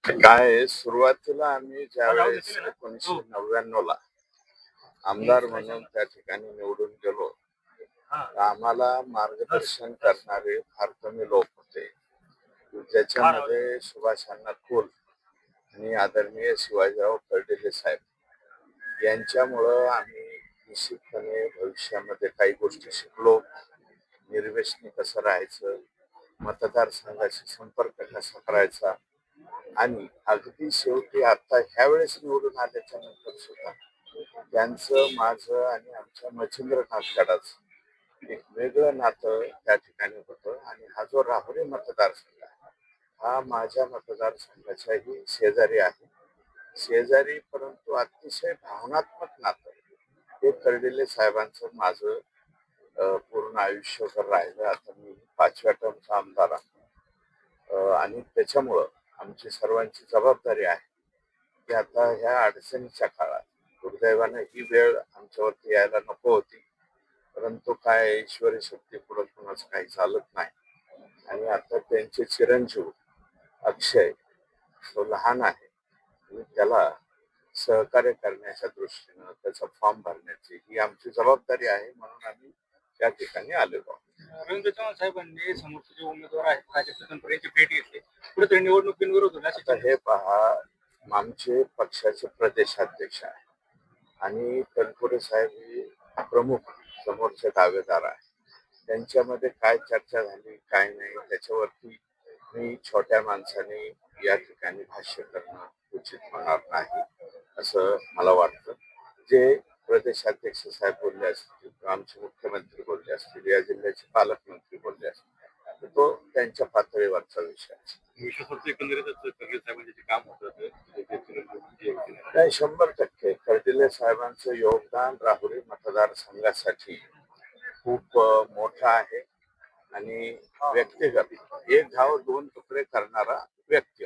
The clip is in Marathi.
काय सुरुवातीला आम्ही ज्यावेळेस 1999 ला आमदार म्हणून त्या ठिकाणी निवडून गेलो, तर आम्हाला मार्गदर्शन करणारे फार कमी लोक होते. ज्याच्यामध्ये सुभाष अण्णा खोल आणि आदरणीय शिवाजीराव कर्डिले साहेब यांच्यामुळं आम्ही निश्चितपणे भविष्यामध्ये काही गोष्टी शिकलो. निर्व्यसनी कसं राहायचं, मतदारसंघाशी संपर्क कसा करायचा, आणि अगदी शेवटी आता ह्या वेळेस निवडून आल्याच्या नंतर सुद्धा त्यांचं, माझं आणि आमच्या मच्छिंद्रनाथ गडाचं एक वेगळं नातं त्या ठिकाणी होतं. आणि हा जो राहुरी मतदारसंघ आहे, हा माझ्या मतदारसंघाच्याही शेजारी आहे. शेजारी परंतु अतिशय भावनात्मक नातं हे कर्डिले साहेबांचं माझं पूर्ण आयुष्यभर राहिलं. आता मी 5व्या टर्मचा आमदार आहे. आणि त्याच्यामुळं आमची सर्वांची जबाबदारी आहे की आता ह्या अडचणीच्या काळात दुर्दैवानं ही वेळ आमच्यावरती यायला नको होती, परंतु काय ईश्वरी शक्ती पुढं कुणाचं काही चालत नाही. आणि आता त्यांचे चिरंजीव अक्षय, तो लहान आहे आणि त्याला सहकार्य करण्याच्या दृष्टीनं त्याचा फॉर्म भरण्याची ही आमची जबाबदारी आहे, म्हणून आम्ही त्या ठिकाणी आलेलो आहोत. रवींद्र चव्हाण साहेबांनी समोरचे जे उमेदवार आहेत राजकीय भेट घेतली, कुठेतरी निवडणूक बिनविरोध होईल आता हे पहा, आमचे पक्षाचे प्रदेशाध्यक्ष आहे आणि तनपुरे साहेब हे प्रमुख समोरचे दावेदार आहे. त्यांच्यामध्ये काय चर्चा झाली काय नाही त्याच्यावरती मी छोट्या माणसाने या ठिकाणी भाष्य करणं उचित होणार नाही असं मला वाटतं. जे प्रदेशाध्यक्ष साहेब बोलले असतील किंवा आमचे मुख्यमंत्री बोलले असतील, या जिल्ह्याचे पालकमंत्री बोलले असतील, तर तो त्यांच्या पातळीवरचा विषय आहे. एकंदरीतच कर्डिले साहेबांचे जे काम होतं नाही, 100% कर्डिले साहेबांचं योगदान राहुरी मतदारसंघासाठी खूप मोठं आहे. आणि व्यक्तिगत एक घाव दोन तुकडे करणारा व्यक्ती